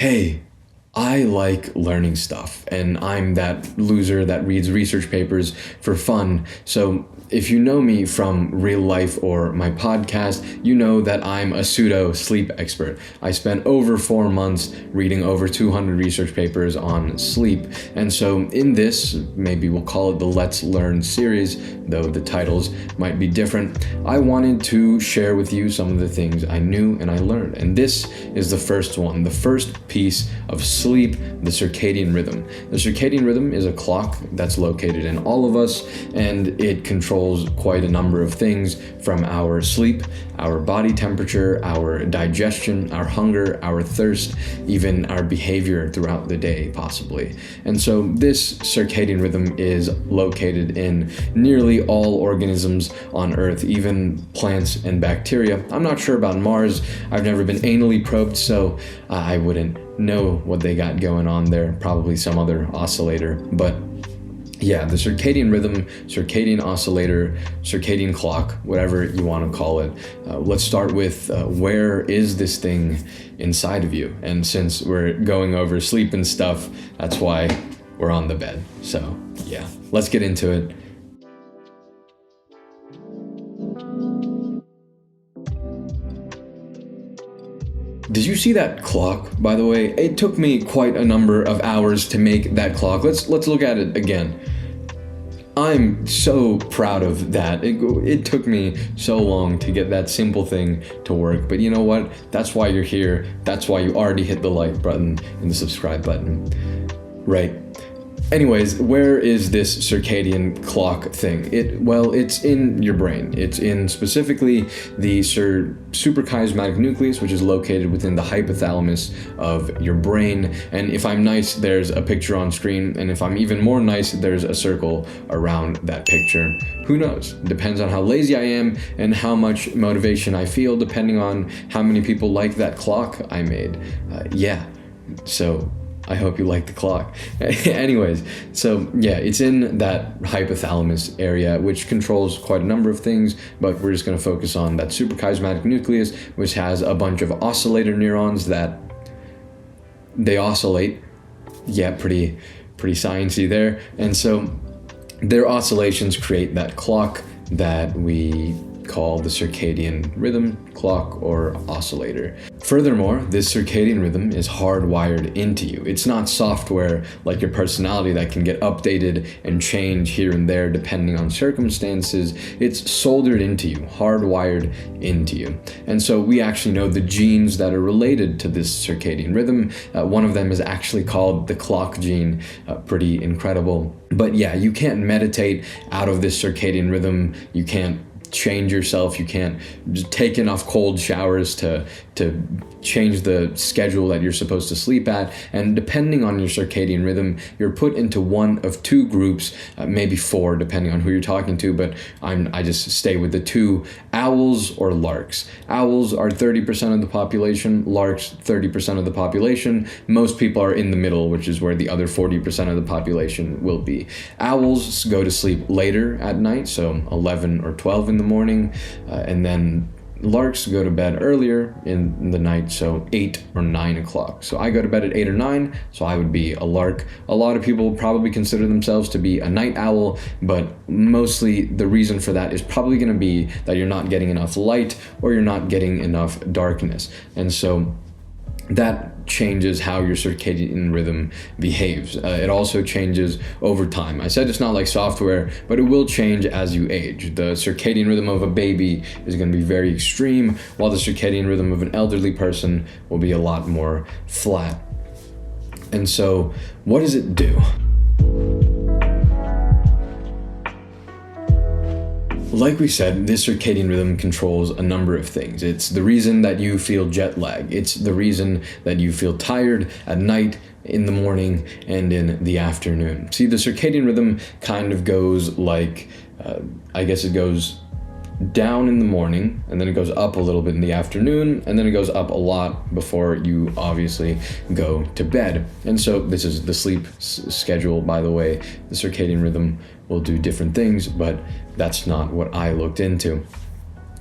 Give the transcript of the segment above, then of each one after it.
hey, I like learning stuff, and I'm that loser that reads research papers for fun. So if you know me from real life or my podcast, you know that I'm a pseudo sleep expert. I spent over 4 months reading over 200 research papers on sleep. And so in this, maybe we'll call it the Let's Learn series, though the titles might be different, I wanted to share with you some of the things I knew and I learned. And this is the first one, the first piece of sleep, the circadian rhythm. The circadian rhythm is a clock that's located in all of us, and it controls quite a number of things, from our sleep, our body temperature, our digestion, our hunger, our thirst, even our behavior throughout the day, possibly. And so this circadian rhythm is located in nearly all organisms on Earth, even plants and bacteria. I'm not sure about Mars. I've never been anally probed, so I wouldn't know what they got going on there. Probably some other oscillator, but yeah, the circadian rhythm, circadian oscillator, circadian clock, whatever you want to call it. Let's start with where is this thing inside of you? And since we're going over sleep and stuff, that's why we're on the bed. So yeah, let's get into it. Did you see that clock, by the way? It took me quite a number of hours to make that clock. Let's look at it again. I'm so proud of that. It took me so long to get that simple thing to work. But you know what? That's why you're here. That's why you already hit the like button and the subscribe button. Right. Anyways, where is this circadian clock thing? It's in your brain. It's in specifically the suprachiasmatic nucleus, which is located within the hypothalamus of your brain. And if I'm nice, there's a picture on screen. And if I'm even more nice, there's a circle around that picture. Who knows? Depends on how lazy I am and how much motivation I feel, depending on how many people like that clock I made. So I hope you like the clock. Anyways, so yeah, it's in that hypothalamus area, which controls quite a number of things, but we're just going to focus on that suprachiasmatic nucleus, which has a bunch of oscillator neurons that they oscillate. Yeah, pretty sciencey there. And so their oscillations create that clock that we call the circadian rhythm clock or oscillator. Furthermore, this circadian rhythm is hardwired into you. It's not software like your personality that can get updated and change here and there depending on circumstances. It's soldered into you, hardwired into you. And so we actually know the genes that are related to this circadian rhythm. One of them is actually called the clock gene. Pretty incredible. But yeah, you can't meditate out of this circadian rhythm. You can't change yourself. You can't just take enough cold showers to change the schedule that you're supposed to sleep at. And depending on your circadian rhythm, you're put into one of two groups, maybe four, depending on who you're talking to, but I just stay with the two: owls or larks. Owls are 30% of the population, larks 30% of the population. Most people are in the middle, which is where the other 40% of the population will be. Owls go to sleep later at night, so 11 or 12 in the morning, and then larks go to bed earlier in the night, so 8 or 9 o'clock. So I go to bed at 8 or 9, so I would be a lark. A lot of people probably consider themselves to be a night owl, but mostly the reason for that is probably going to be that you're not getting enough light or you're not getting enough darkness. And so that changes how your circadian rhythm behaves. It also changes over time. I said it's not like software, but it will change as you age. The circadian rhythm of a baby is going to be very extreme, while the circadian rhythm of an elderly person will be a lot more flat. And so, what does it do? Like we said, this circadian rhythm controls a number of things. It's the reason that you feel jet lag. It's the reason that you feel tired at night, in the morning, and in the afternoon. See, the circadian rhythm kind of goes like, it goes down in the morning, and then it goes up a little bit in the afternoon, and then it goes up a lot before you obviously go to bed. And so this is the sleep schedule, by the way. The circadian rhythm will do different things, but that's not what I looked into.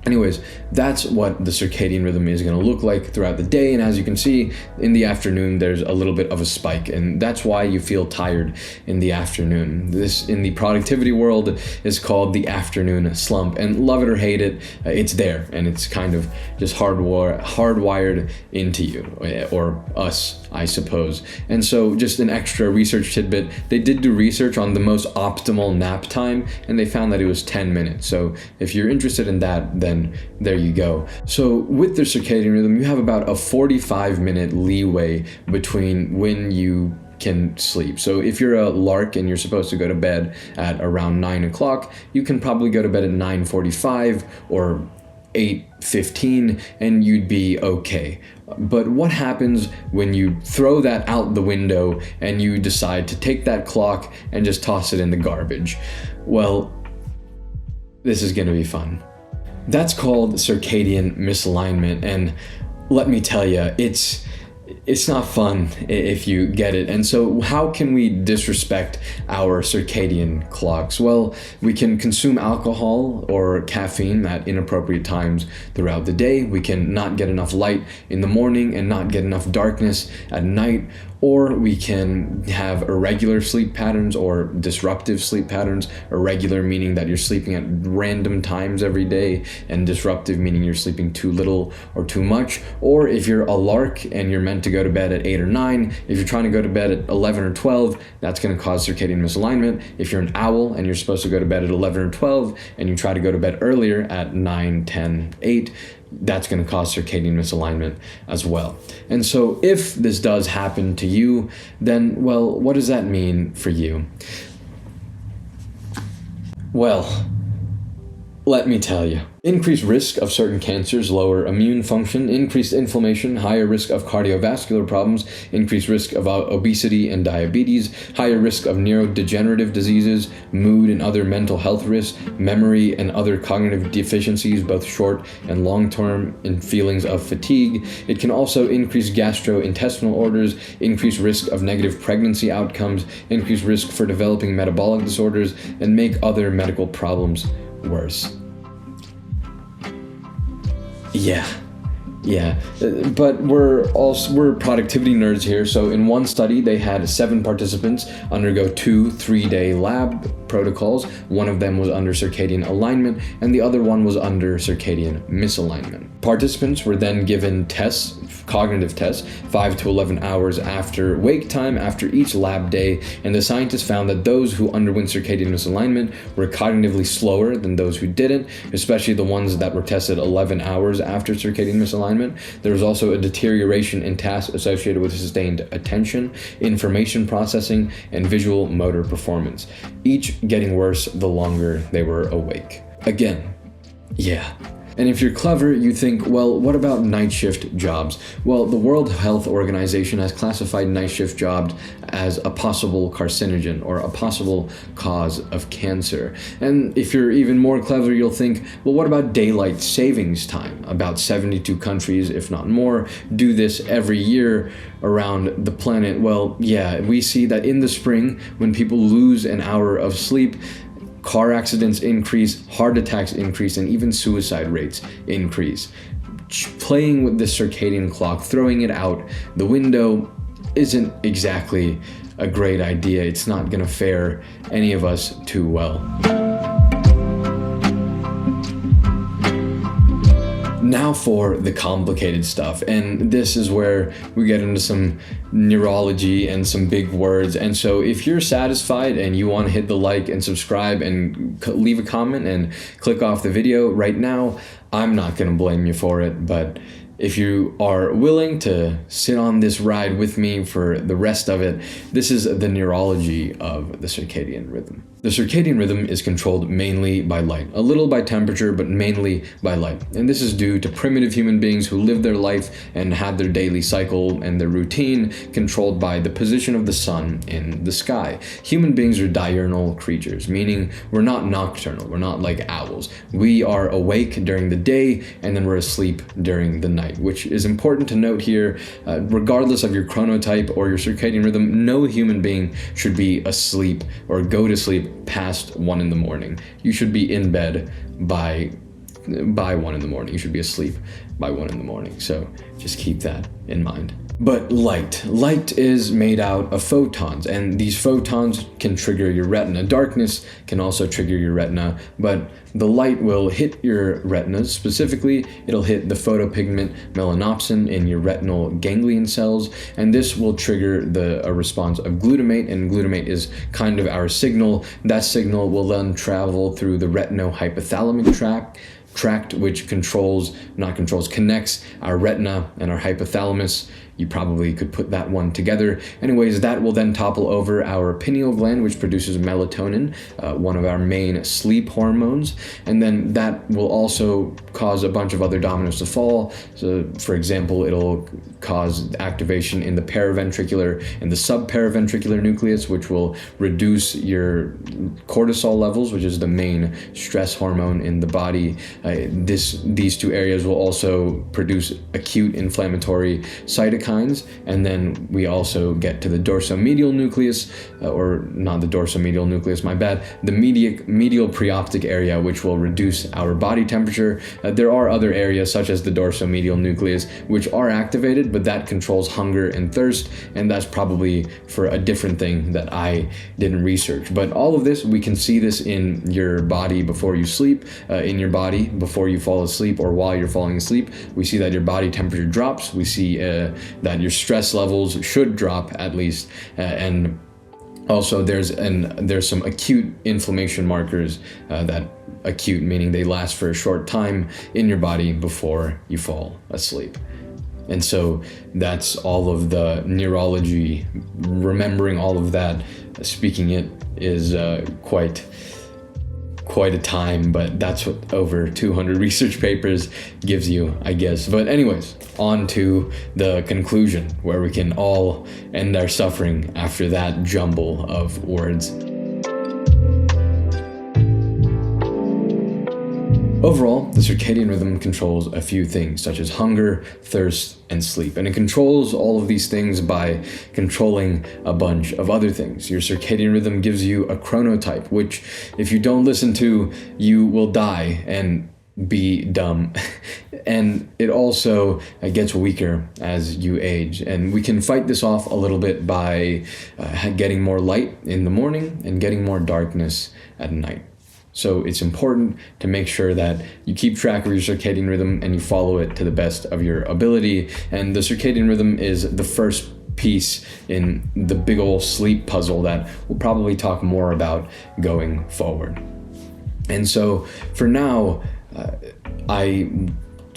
Anyways, that's what the circadian rhythm is going to look like throughout the day. And as you can see, in the afternoon, there's a little bit of a spike. And that's why you feel tired in the afternoon. This, in the productivity world, is called the afternoon slump. And love it or hate it, it's there. And it's kind of just hardwired into you, or us, I suppose. And so just an extra research tidbit, they did do research on the most optimal nap time, and they found that it was 10 minutes. So if you're interested in that, then there you go. So with the circadian rhythm, you have about a 45-minute leeway between when you can sleep. So if you're a lark and you're supposed to go to bed at around 9 o'clock, you can probably go to bed at 9:45 or 8:15 and you'd be okay. But what happens when you throw that out the window and you decide to take that clock and just toss it in the garbage? Well, this is going to be fun. That's called circadian misalignment, and let me tell you, it's not fun if you get it. And so how can we disrespect our circadian clocks? Well, we can consume alcohol or caffeine at inappropriate times throughout the day. We can not get enough light in the morning and not get enough darkness at night. Or we can have irregular sleep patterns or disruptive sleep patterns. Irregular meaning that you're sleeping at random times every day, and disruptive meaning you're sleeping too little or too much. Or if you're a lark and you're meant to go to bed at 8 or 9, if you're trying to go to bed at 11 or 12, that's going to cause circadian misalignment. If you're an owl and you're supposed to go to bed at 11 or 12 and you try to go to bed earlier at 9, 10, 8, that's going to cause circadian misalignment as well. And so if this does happen to you, then, well, what does that mean for you? Well, let me tell you. Increased risk of certain cancers, lower immune function, increased inflammation, higher risk of cardiovascular problems, increased risk of obesity and diabetes, higher risk of neurodegenerative diseases, mood and other mental health risks, memory and other cognitive deficiencies, both short and long-term, and feelings of fatigue. It can also increase gastrointestinal orders, increase risk of negative pregnancy outcomes, increase risk for developing metabolic disorders, and make other medical problems worse. Yeah, but we're productivity nerds here. So in one study, they had 7 participants undergo 2 3-day lab protocols. One of them was under circadian alignment, and the other one was under circadian misalignment. Participants were then given tests, cognitive tests, 5 to 11 hours after wake time after each lab day, and the scientists found that those who underwent circadian misalignment were cognitively slower than those who didn't, especially the ones that were tested 11 hours after circadian misalignment. There was also a deterioration in tasks associated with sustained attention, information processing, and visual motor performance, each getting worse the longer they were awake. Again, yeah. And if you're clever, you think, well, what about night shift jobs? Well, the World Health Organization has classified night shift jobs as a possible carcinogen or a possible cause of cancer. And if you're even more clever, you'll think, well, what about daylight savings time? About 72 countries, if not more, do this every year around the planet. Well, yeah, we see that in the spring, when people lose an hour of sleep, car accidents increase, heart attacks increase, and even suicide rates increase. Playing with the circadian clock, throwing it out the window, isn't exactly a great idea. It's not going to fare any of us too well. Now for the complicated stuff, and this is where we get into some neurology and some big words. And so if you're satisfied and you want to hit the like and subscribe and leave a comment and click off the video right now, I'm not going to blame you for it. But if you are willing to sit on this ride with me for the rest of it, this is the neurology of the circadian rhythm. The circadian rhythm is controlled mainly by light, a little by temperature, but mainly by light. And this is due to primitive human beings who lived their life and had their daily cycle and their routine controlled by the position of the sun in the sky. Human beings are diurnal creatures, meaning we're not nocturnal. We're not like owls. We are awake during the day and then we're asleep during the night, which is important to note here. Regardless of your chronotype or your circadian rhythm, no human being should be asleep or go to sleep past 1 in the morning. You should be in bed by by 1 in the morning. You should be asleep by 1 in the morning. So just keep that in mind. But light is made out of photons, and these photons can trigger your retina. Darkness can also trigger your retina, but the light will hit your retinas. Specifically, it'll hit the photopigment melanopsin in your retinal ganglion cells, and this will trigger a response of glutamate, and glutamate is kind of our signal. That signal will then travel through the retinohypothalamic tract, which connects our retina and our hypothalamus. You probably could put that one together. Anyways, that will then topple over our pineal gland, which produces melatonin, one of our main sleep hormones. And then that will also cause a bunch of other dominoes to fall. So, for example, it'll cause activation in the paraventricular and the subparaventricular nucleus, which will reduce your cortisol levels, which is the main stress hormone in the body. These two areas will also produce acute inflammatory cytokines. And then we also get to the dorsomedial nucleus, or not the dorsomedial nucleus, my bad, the medial preoptic area, which will reduce our body temperature. There are other areas such as the dorsomedial nucleus, which are activated, but that controls hunger and thirst, and that's probably for a different thing that I didn't research. But all of this, we can see this in your body before you sleep, in your body before you fall asleep or while you're falling asleep. We see that your body temperature drops. We see that your stress levels should drop at least, and also there's some acute inflammation markers, that acute meaning they last for a short time in your body before you fall asleep. And so that's all of the neurology. Remembering all of that, speaking it is quite a time, but that's what over 200 research papers gives you, I guess. But anyways, on to the conclusion, where we can all end our suffering after that jumble of words. Overall, the circadian rhythm controls a few things, such as hunger, thirst, and sleep. And it controls all of these things by controlling a bunch of other things. Your circadian rhythm gives you a chronotype, which if you don't listen to, you will die and be dumb. And it also gets weaker as you age. And we can fight this off a little bit by getting more light in the morning and getting more darkness at night. So it's important to make sure that you keep track of your circadian rhythm and you follow it to the best of your ability. And the circadian rhythm is the first piece in the big old sleep puzzle that we'll probably talk more about going forward. And so for now, I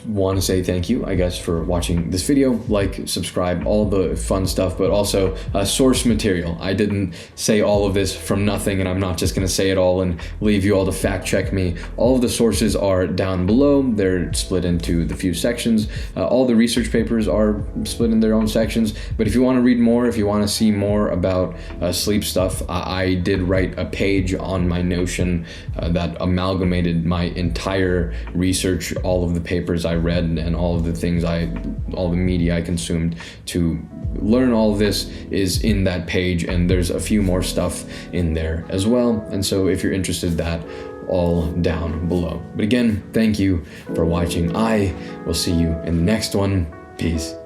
want to say thank you, I guess, for watching this video. Like, subscribe, all the fun stuff, but also source material. I didn't say all of this from nothing, and I'm not just going to say it all and leave you all to fact check me. All of the sources are down below. They're split into the few sections. All the research papers are split in their own sections, but if you want to read more, if you want to see more about sleep stuff, I did write a page on my Notion that amalgamated my entire research, all of the papers I read and all of the things all the media I consumed to learn all of this is in that page, and there's a few more stuff in there as well. And so if you're interested, that all down below. But again, thank you for watching. I will see you in the next one. Peace.